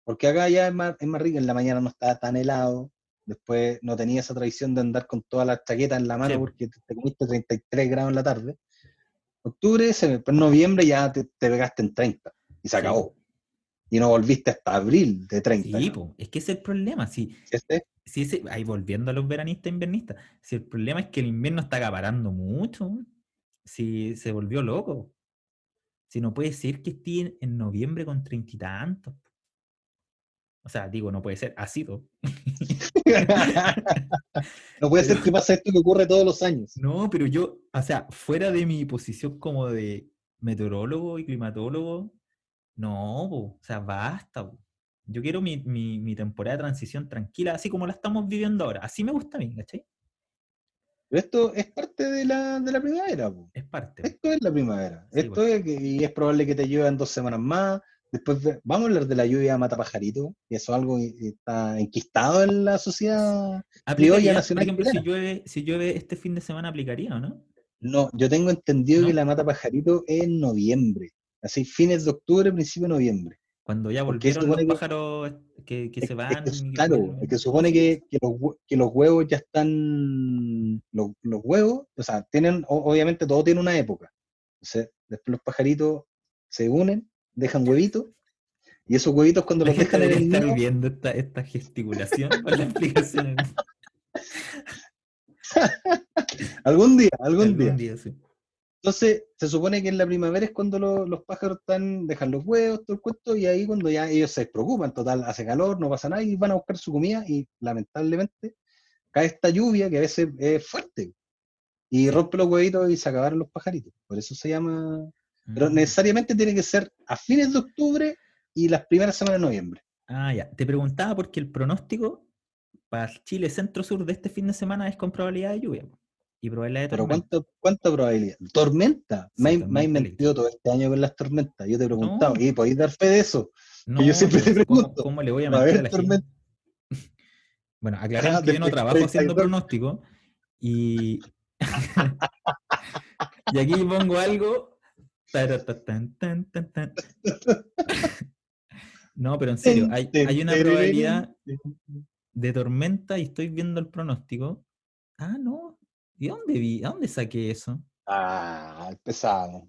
Porque acá ya es más rico, en la mañana no estaba tan helado, después no tenía esa tradición de andar con todas las chaquetas en la Sí, mano po. porque te comiste 33 grados en la tarde. Octubre, después noviembre ya te pegaste en 30 y se Sí, po. acabó. Y no volviste hasta abril de 30 Sí, grados. po. Es que ese es el problema. ¿Este? Ahí volviendo a los veranistas e invernistas, si el problema es que el invierno está acaparando mucho, si se volvió loco, si no puede ser que esté en noviembre con 30 y tantos, o sea, digo, no puede ser, ha sido. No puede Pero ser que pase esto que ocurre todos los años. no, pero yo, o sea, fuera de mi posición como de meteorólogo y climatólogo, no, po, o sea, basta, po. Yo quiero mi temporada de transición tranquila, así como la estamos viviendo ahora. Así me gusta a mí, ¿cachai? Pero esto es parte de la primavera, po. Es parte, po. Esto es la primavera. Sí, pues. Y es probable que te llueva en 2 semanas más. Después vamos a hablar de la lluvia mata pajarito, que eso es algo que está enquistado en la sociedad criolla Aplicaría, por nacional ejemplo, chilena. si llueve este fin de semana, aplicaría, ¿o no? No, yo tengo entendido que ¿No? la mata pajarito es en noviembre, así fines de octubre, principio de noviembre. Cuando ya Porque se volvieron los supone pájaros que se van y claro, es que vuelven. se supone que los huevos ya están, los huevos, o sea, obviamente todo tiene una época. Entonces, después los pajaritos se unen, dejan huevitos, y esos huevitos cuando La los gente dejan en debería el estar nido, viendo esta gesticulación para la explicación algún algún día. día, sí. Entonces, se supone que en la primavera es cuando los pájaros dejan los huevos, todo el cuento, y ahí cuando ya ellos se preocupan, total, hace calor, no pasa nada, y van a buscar su comida, y lamentablemente cae esta lluvia que a veces es fuerte, y Sí. rompe los huevitos y se acabaron los pajaritos. Por eso se llama. Pero Mm. necesariamente tiene que ser a fines de octubre y las primeras semanas de noviembre. Ah, ya. Te preguntaba porque el pronóstico para Chile centro-sur de este fin de semana es con probabilidad de lluvia, po. y probabilidad de Pero tormenta. ¿cuánta probabilidad? Tormenta. Sí, Me has tormenta eléctrica. mentido todo este año con las tormentas. Yo te he preguntado, No, ¿y podéis dar fe de eso? Que yo no, siempre te pregunto, ¿cómo le voy a ¿va a mentir a haber la gente? tormenta? Bueno, aclaramos que yo no trabajo haciendo pronóstico y, y aquí pongo algo. Taratatán, tan, tan, tan. No, pero en serio, Ten, hay ten, una terereren, probabilidad ten. de tormenta y estoy viendo el pronóstico. Ah, no. ¿Y dónde vi? ¿A dónde saqué eso? Ah, empezamos.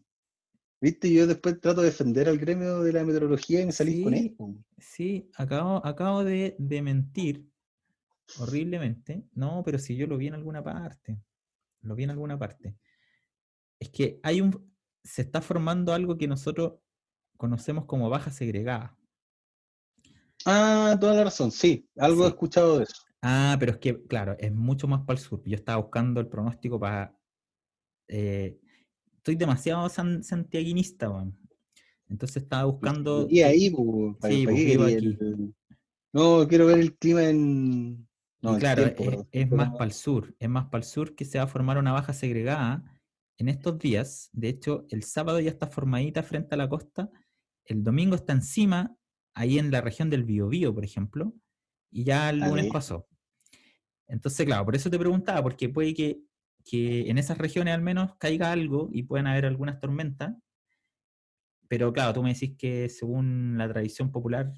¿Viste? Yo después trato de defender al gremio de la meteorología y me salís con Sí, esto. sí, acabo de mentir horriblemente. No, pero si yo lo vi en alguna parte. Lo vi en alguna parte. Es que se está formando algo que nosotros conocemos como baja segregada. Ah, toda la razón, sí. Algo he Sí. escuchado de eso. Ah, pero es que, claro, es mucho más para el sur. Yo estaba buscando el pronóstico para... estoy demasiado santiaguinista, weón. Entonces estaba buscando... Y ahí, pues, ¿para Sí, pues qué vivo quería aquí. No, quiero ver el clima en... Y No, el claro, tiempo, perdón. es más para el sur. Es más para el sur que se va a formar una baja segregada en estos días. De hecho, el sábado ya está formadita frente a la costa. El domingo está encima, ahí en la región del Biobío, por ejemplo. Y ya el lunes Dale. pasó. Entonces, claro, por eso te preguntaba, porque puede que en esas regiones al menos caiga algo y pueden haber algunas tormentas, pero claro, tú me decís que según la tradición popular,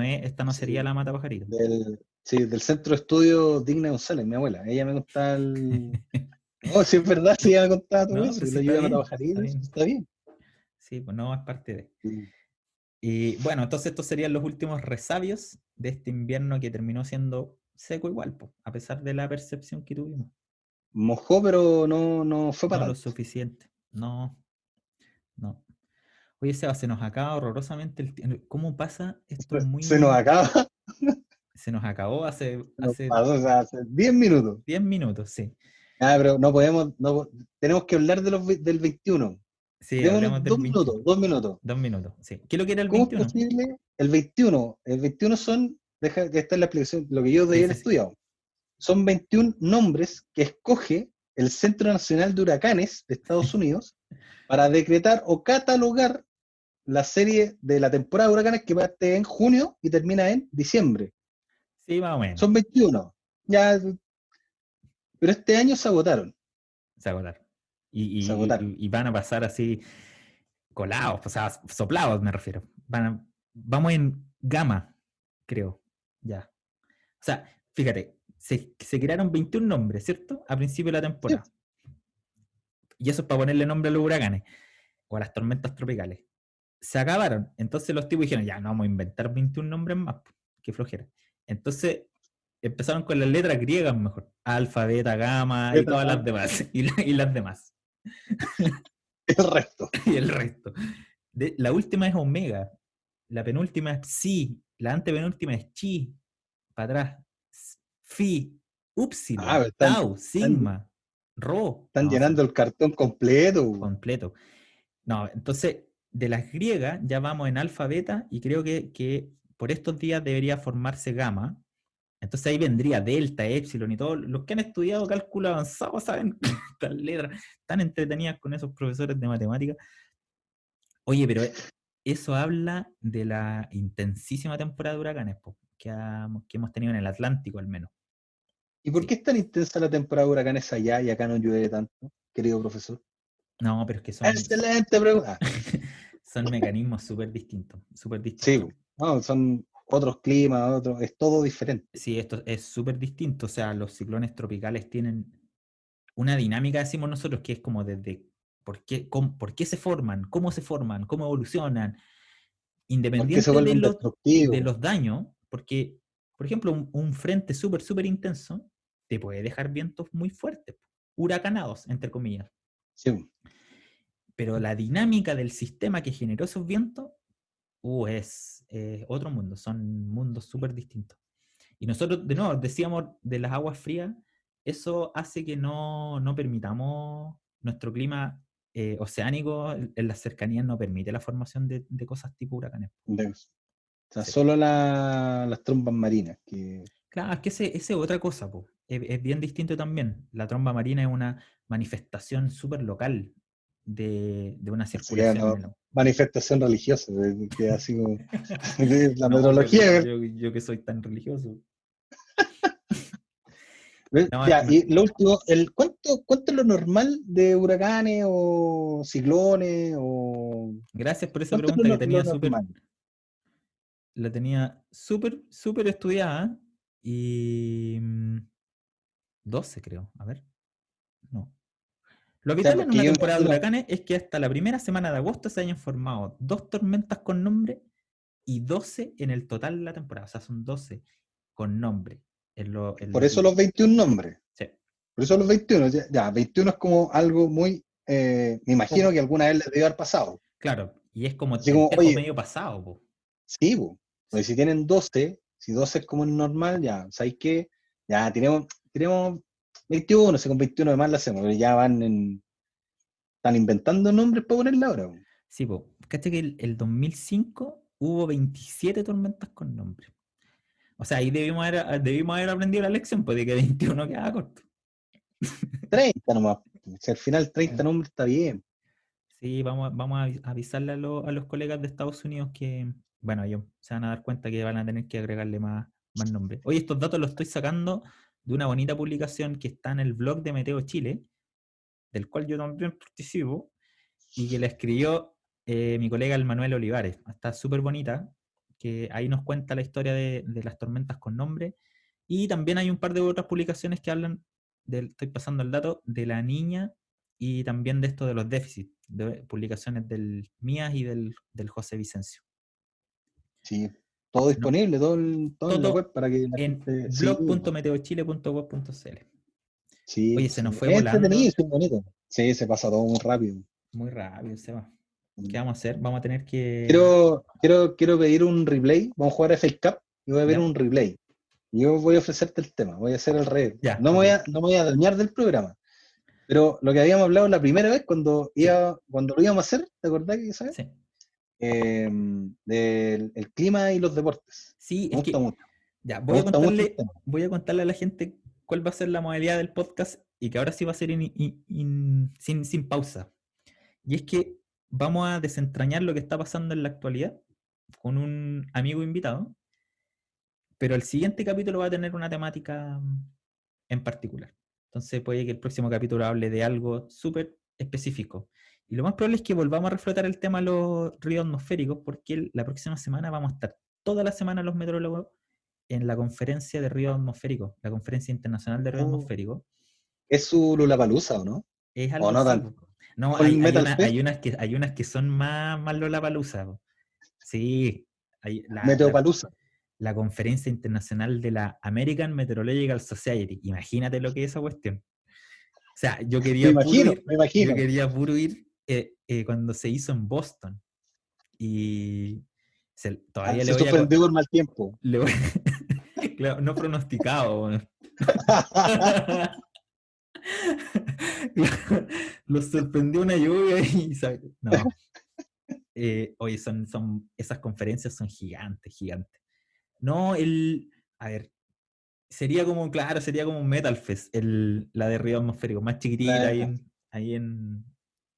esta no sería Sí, la mata pajarito. sí, del Centro de Estudios Digna González, mi abuela. Ella me contaba el... No, sí es verdad, sí, ella me contaba todo No, eso. pero Y sí la está lluvia a bien, trabajar y está eso bien. está bien. Sí, pues no es parte de. Sí. Y bueno, entonces estos serían los últimos resabios de este invierno que terminó siendo seco igual, pues, a pesar de la percepción que tuvimos. Mojó, pero no fue No para lo tanto. suficiente. No, no. Oye, Seba, se nos acaba horrorosamente el tiempo. ¿Cómo pasa? Esto es Se nos muy... acaba, Se nos acabó se nos hace pasó, o sea, hace 10 minutos. 10 minutos, sí. Ah, pero no podemos, no, tenemos que hablar del 21. Sí, Démonos hablemos del dos 21. minutos, 2 minutos. 2 minutos, sí. ¿Qué es lo que era el ¿Cómo es 21? posible? El 21 son, deja que esta es la explicación, lo que yo de Sí, ayer he sí, sí. estudiado. Son 21 nombres que escoge el Centro Nacional de Huracanes de Estados Unidos para decretar o catalogar la serie de la temporada de huracanes que parte en junio y termina en diciembre. Sí, más o menos. Son 21. Ya, pero este año se agotaron. Se agotaron. Se agotaron. Y van a pasar así colados, o sea, soplados me refiero. Vamos en gama, creo. Ya. O sea, fíjate, se crearon 21 nombres, ¿cierto? A principio de la Sí, temporada. Y eso es para ponerle nombre a los huracanes o a las tormentas tropicales. Se acabaron. Entonces los tipos dijeron, ya, no vamos a inventar 21 nombres más. Qué flojera. Entonces empezaron con las letras griegas mejor. Alfa, beta, gamma y todas las demás. Y las demás. el resto. Y el resto. La última es omega. La penúltima es psi. La antepenúltima es chi. Para atrás. Phi. Ah, Upsilon. pero Tau. Sigma. Rho. están No, sí. llenando el cartón completo. Completo. No, entonces, de las griegas ya vamos en alfa, beta, y creo que por estos días debería formarse gamma. Entonces ahí vendría delta, epsilon y todos los que han estudiado cálculo avanzado saben estas letras tan entretenidas con esos profesores de matemáticas. Oye, pero eso habla de la intensísima temporada de huracanes po, que hemos tenido en el Atlántico al menos. ¿Y por Sí. qué es tan intensa la temporada de huracanes allá y acá no llueve tanto, querido profesor? No, pero es que Excelente pregunta. son mecanismos súper distintos, súper Sí, distintos. no, son otros climas, es todo diferente. Sí, esto es súper distinto. O sea, los ciclones tropicales tienen una dinámica, decimos nosotros, que es como desde por qué se forman, cómo evolucionan, ¿Por qué se independiente vuelven de destructivos? los daños, porque, por ejemplo, un frente súper, súper intenso te puede dejar vientos muy fuertes, huracanados, entre comillas. Sí, Pero la dinámica del sistema que generó esos vientos es otro mundo, son mundos súper distintos. Y nosotros, de nuevo, decíamos de las aguas frías, eso hace que no permitamos nuestro clima oceánico en las cercanías, no permite la formación de cosas tipo huracanes. o sea, Sí. solo las trombas marinas, que Claro, es que ese es otra cosa, po. Es bien distinto también. La tromba marina es una manifestación súper local de una Sí, es circulación una en el... manifestación religiosa, que así como la No, meteorología. yo que soy tan religioso. ¿Ves? No, Ya, y lo último, ¿cuánto es lo normal de huracanes o ciclones o gracias por esa cuánto es pregunta que lo tenía súper, normal? la tenía súper, súper estudiada. Y 12 creo, a ver, no. Lo O sea, habitual en porque una yo me temporada de imagino, huracanes es que hasta la primera semana de agosto se hayan formado 2 tormentas con nombre y 12 en el total de la temporada. O sea, son 12 con nombre en por los eso días. los 21 nombres, Sí. por eso los 21, ya 21 es como algo muy, me imagino Poco. que alguna vez les debe haber pasado. Claro, y es como Así el como, tejo oye, medio pasado, po. sí, po, porque Sí. si tienen 12, si 12 es como el normal, ya, ¿sabéis qué? Ya tenemos 21, no sé, con 21 de más la hacemos, pero ya están inventando nombres para ponerla ahora. Po. Sí, po. Caché que el 2005 hubo 27 tormentas con nombre. O sea, ahí debimos haber aprendido la lección, pues de que 21 quedaba corto. 30 nomás. Si al final 30 nombres está bien. Sí, vamos a avisarle a los colegas de Estados Unidos que, bueno, ellos se van a dar cuenta que van a tener que agregarle más nombres. Oye, estos datos los estoy sacando de una bonita publicación que está en el blog de Meteo Chile, del cual yo también participo, y que la escribió mi colega el Manuel Olivares. Está súper bonita, que ahí nos cuenta la historia de las tormentas con nombre. Y también hay un par de otras publicaciones que hablan, estoy pasando el dato, de la niña y también de esto de los déficits, de publicaciones del Mías y del José Vicencio. Sí, todo No, disponible, todo en la todo web para que la en gente. Sí, blog.meteochile.gov.cl. sí, Oye, se nos sí. fue Es entretenido, volando es bonito. Sí, se pasa todo muy rápido. muy rápido, Seba. ¿Qué vamos a hacer? Vamos a tener que... Quiero pedir un replay. Vamos a jugar a FA Cup y voy a ver ¿Ya? un replay. Yo voy a ofrecerte el tema, voy a hacer el rey. Ya, No me ok. no me voy a dañar del programa. Pero lo que habíamos hablado la primera vez Sí, cuando lo íbamos a hacer, ¿te acordás que sabes? sí. Del el clima y los deportes. Sí, Me es gusta que mucho. ya, Me gusta mucho el tema. voy a contarle a la gente cuál va a ser la modalidad del podcast y que ahora sí va a ser sin pausa. Y es que vamos a desentrañar lo que está pasando en la actualidad con un amigo invitado, pero el siguiente capítulo va a tener una temática en particular. Entonces puede que el próximo capítulo hable de algo súper específico. Y lo más probable es que volvamos a reflotar el tema de los ríos atmosféricos, porque la próxima semana vamos a estar toda la semana los meteorólogos en la conferencia de ríos atmosféricos, la conferencia internacional de ríos Oh, atmosféricos. ¿es su Lollapalooza o no? Es ¿O algo no así, tanto? po. No, ¿O el Metal Fest? hay unas que son más Lollapalooza, po. Sí, hay Meteopalooza. la conferencia internacional de la American Meteorological Society. Imagínate lo que es esa cuestión. O sea, Me yo imagino. quería puro ir cuando se hizo en Boston. Y Ah, todavía se suspendió por mal tiempo. le voy- claro, no pronosticado. Bueno. Los sorprendió una lluvia y no. Oye, esas conferencias son gigantes, gigantes. No, a ver, sería como un Metal Fest, la de Río Atmosférico, más chiquitita La- ahí en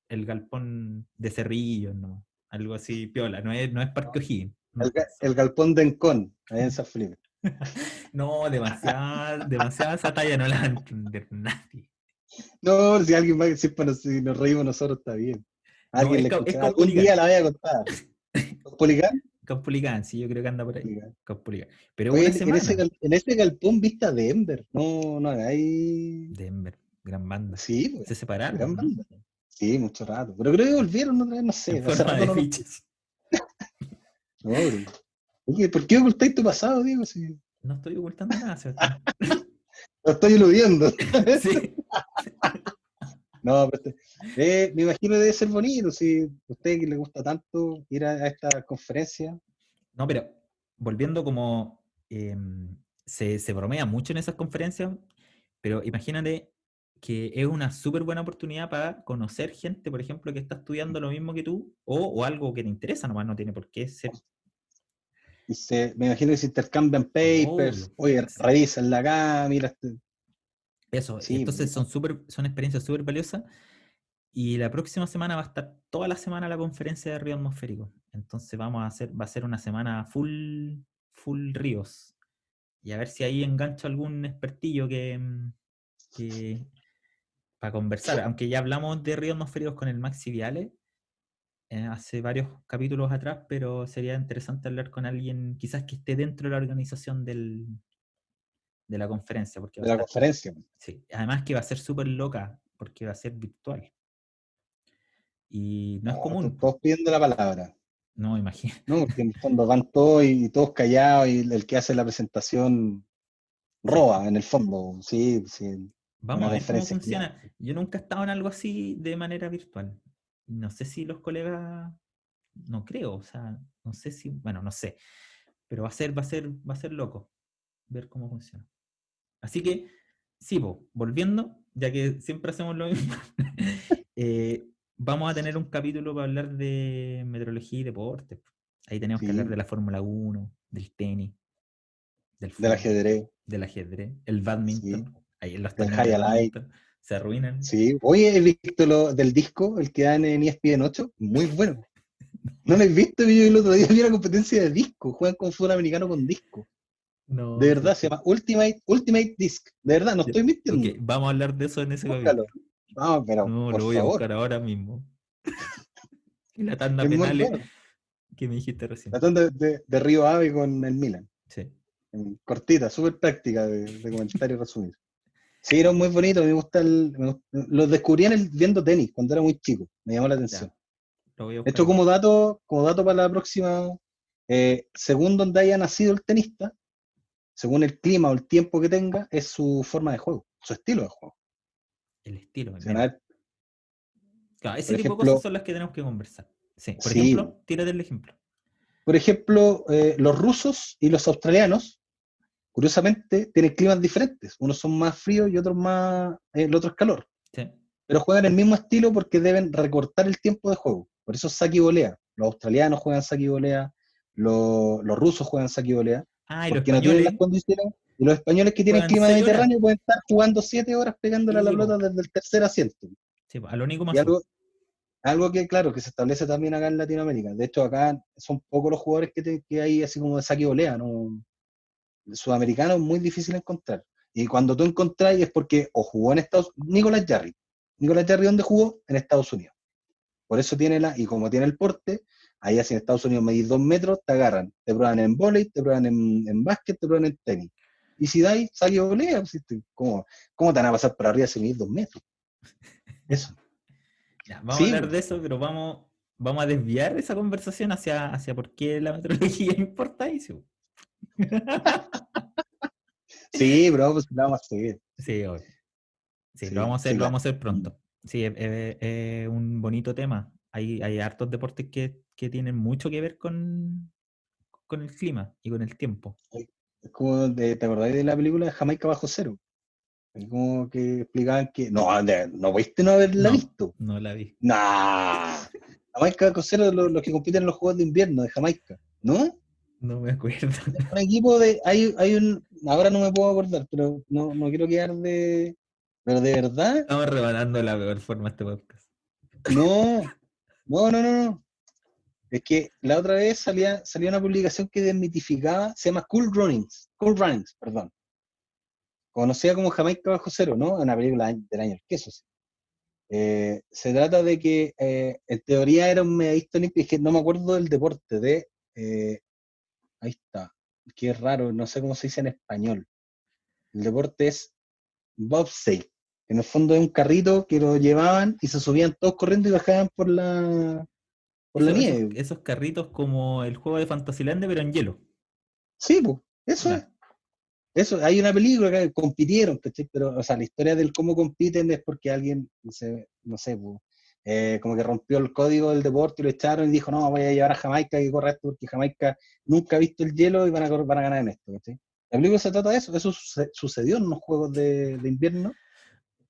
el galpón de Cerrillo, ¿no? Algo así, piola, no es Parque O'Higgins. No, el galpón de Encón, allá en San Felipe. no, demasiada esa talla no la va a entender nadie. No, si alguien va a decir, bueno, si nos reímos nosotros, está bien. No, Alguien le es escuchará. Algún día Caupolicán. la voy a contar. ¿Poligán? Caupolicán, sí, yo creo que anda por ahí. Caupolicán. Pero Oye, una semana. en ese galpón vista Denver. No, no hagáis. Denver, gran banda. Sí, pues, Se separaron, gran ¿no? banda. Sí, mucho rato. Pero creo que volvieron otra vez, no En sé. Hace forma rato de no los. fichas. No, bro. Oye, ¿por qué ocultáis tu pasado, Diego? Si No estoy ocultando nada, Sebastián. lo estoy eludiendo. Sí. No, pero me imagino que debe ser bonito. Si a usted que le gusta tanto ir a esta conferencia. No, pero volviendo como se bromea mucho en esas conferencias, pero imagínate que es una súper buena oportunidad para conocer gente, por ejemplo, que está estudiando lo mismo que tú o algo que te interesa, nomás no tiene por qué ser. Me imagino que se intercambian papers, Obvio. oye, revísenla acá, mira. Eso, Sí, entonces son experiencias súper valiosas. Y la próxima semana va a estar toda la semana la conferencia de río atmosférico. Entonces va a ser una semana full ríos. Y a ver si ahí engancho algún expertillo que para conversar. Aunque ya hablamos de ríos atmosféricos con el Maxi Viale hace varios capítulos atrás, pero sería interesante hablar con alguien quizás que esté dentro de la organización de la conferencia, porque va de a la estar, conferencia. sí, además que va a ser súper loca, porque va a ser virtual. Y no es No, común, po. todos pidiendo la palabra. No, imagínate. No, porque en el fondo van todos y todos callados y el que hace la presentación Sí. roba en el fondo. Sí, sí, Vamos una a ver cómo conferencia genial. funciona. Yo nunca he estado en algo así de manera virtual. No sé si los colegas, no creo, o sea, no sé si, bueno, no sé, pero va a ser loco ver cómo funciona. Así que, sí, volviendo, ya que siempre hacemos lo mismo, vamos a tener un capítulo para hablar de meteorología y deporte. Ahí tenemos que hablar de Sí, la Fórmula 1, del tenis, del del fútbol, ajedrez, del ajedrez, el sí, badminton. Ahí los del torneos de high light. badminton se arruinan. Sí. Oye, he visto lo del disco, el que dan en ESPN 8, muy bueno. No lo he visto, yo el otro día vi una competencia de disco, juegan con fútbol americano con disco. De No, sí verdad, se que. llama Ultimate Disc. De verdad, no Ya. estoy Ok, mintiendo. vamos a hablar de eso en ese Búscalo. capítulo. No, pero No, por lo voy a favor, buscar ahora mismo. Y la tanda es muy penales bueno. que me dijiste recién. Tratando de Río Ave con el Milan. Sí. Cortita, súper práctica de comentario resumido. Sí, era muy bonito, me gusta los descubrí viendo tenis cuando era muy chico, me llamó la atención. Ya, lo voy a De buscar hecho, ahora. como dato para la próxima, según donde haya nacido el tenista, según el clima o el tiempo que tenga, es su forma de juego, su estilo de juego. El estilo, Si van a mira. ver, Claro, por ese tipo de cosas ejemplo, son las que tenemos que conversar. Sí, por sí, ejemplo, tírate el ejemplo. por ejemplo, los rusos y los australianos, curiosamente, tienen climas diferentes. Unos son más fríos y otros más, el otro es calor. Sí. Pero juegan el mismo estilo porque deben recortar el tiempo de juego. Por eso saque y volea. Los australianos juegan saque y volea, los rusos juegan saque y volea, Ah, y los porque no tienen las españoles condiciones. Y los españoles que tienen juegan clima 6 horas. mediterráneo pueden estar jugando 7 horas pegándole a la Sí, pelota po. desde el tercer asiento. Sí, po, a lo único Y más sur. algo que, claro, que se establece también acá en Latinoamérica. De hecho, acá son pocos los jugadores que hay así como de saque y volea, ¿no? Sudamericano es muy difícil encontrar. Y cuando tú encontrás es porque o jugó en Estados Unidos, Nicolás Jarry. Nicolás Jarry, ¿dónde jugó? En Estados Unidos. Por eso y como tiene el porte, ahí así en Estados Unidos medís 2 metros, te agarran, te prueban en vóley, te prueban en básquet, te prueban en tenis. Y si dais, sale volea, pues, ¿cómo te van a pasar por arriba si medís 2 metros? Eso. Ya, vamos a Sí, hablar de eso, pero vamos a desviar esa conversación hacia por qué la meteorología importa eso. sí, bro, pues la vamos a seguir. Sí, obvio. Sí, Sí, sí, lo vamos claro. a hacer pronto. Sí, es un bonito tema. Hay hartos deportes que tienen mucho que ver con el clima y con el tiempo. Es como, ¿te acordáis de la película de Jamaica bajo cero? Es como que explicaban que, no, no pudiste no haberla No, visto. no la vi. Nah. Jamaica bajo cero, los que compiten en los Juegos de Invierno de Jamaica. ¿No? No me acuerdo. Un equipo hay ahora no me puedo acordar, pero no quiero quedar pero de verdad, Estamos rebanando la peor forma este podcast. no, no. Es que la otra vez salía una publicación que desmitificaba, se llama Cool Runnings, perdón, conocida como Jamaica bajo cero, ¿no? Una película del año del queso, sí. Se trata de que en teoría era un medallista olímpico, es que no me acuerdo del deporte, eh, ahí está, que es raro, no sé cómo se dice en español. El deporte es bobsleigh. En el fondo es un carrito que lo llevaban y se subían todos corriendo y bajaban por la nieve. Esos carritos como el juego de Fantasylandia, pero en hielo. Sí, pues, eso es. Ya. Eso, hay una película que compitieron, ¿cachai? Pero, o sea, la historia del cómo compiten es porque alguien, no sé, pues, como que rompió el código del deporte y lo echaron y dijo, no, voy a llevar a Jamaica que corra esto porque Jamaica nunca ha visto el hielo y van a ganar en esto, ¿cachai? La película se trata de eso, eso sucedió en unos juegos de invierno.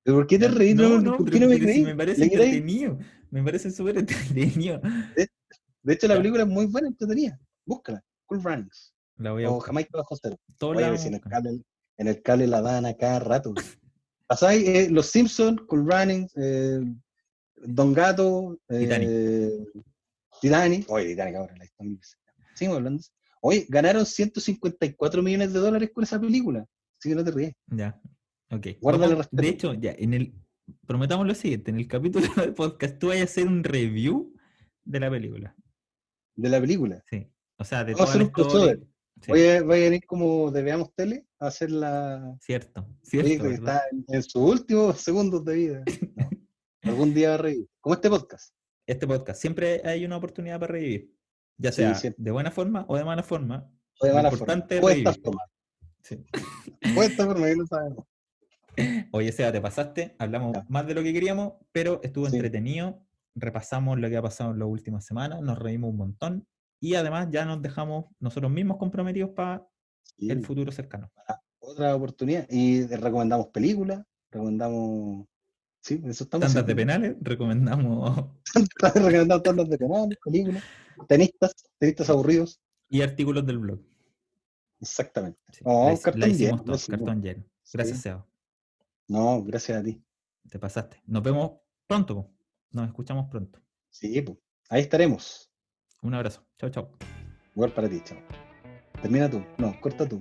¿Pero por qué te Ya. reís? No, no, ¿Por qué no me pero si creí? me parece ¿Le creí? entretenido. Me parece súper entretenido. De, de hecho, la Ya. película es muy buena, entretenida. Búscala. Cool Runnings. La voy a O buscar. Jamaica Bajo Cero. Todos la Oye, a ver vamos si a buscar. en el cable la dan a cada rato. Pasáis Los Simpsons, Cool Runnings, Don Gato, Titanic. Titanic. Oye, Titanic ahora la están. Seguimos hablando. Oye, ganaron $154 millones con esa película. Así que no te ríes. Ya. Ok. Guárdale De respeto. hecho, ya, prometamos lo siguiente, en el capítulo del podcast tú vas a hacer un review de la película. De la película. Sí. O sea, de Vamos a toda hacer la un crossover. historia. Sí. Voy a venir como de Veamos Tele a hacer la. Cierto, Oye, cierto, que ¿verdad? está en sus últimos segundos de vida. No. Algún día va a reír. Como este podcast. Este podcast, siempre hay una oportunidad para revivir. Ya Sí, sea siempre. de buena forma o de mala forma. O de Lo mala forma. importante es O de esta revivir. forma. Sí. O de esta forma, que no sabemos. Oye, Seba, te pasaste, hablamos Ya. más de lo que queríamos, pero estuvo Sí. entretenido. Repasamos lo que ha pasado en las últimas semanas, nos reímos un montón y además ya nos dejamos nosotros mismos comprometidos para el Sí. futuro cercano. Otra oportunidad. Y recomendamos películas, recomendamos. Sí, eso estamos Tandas de haciendo. penales, recomendamos Recomendamos tandas de canales, películas, tenistas aburridos. y artículos del blog. Exactamente. Sí, Oh, la cartón lleno, hicimos todo, cartón lleno. Gracias, Sí. Seba, No, gracias a ti. te pasaste. Nos vemos pronto, po. Nos escuchamos pronto. Sí, pues. Ahí estaremos. Un abrazo. Chao, chao. Igual para ti, chao. Termina tú. No, corta tú.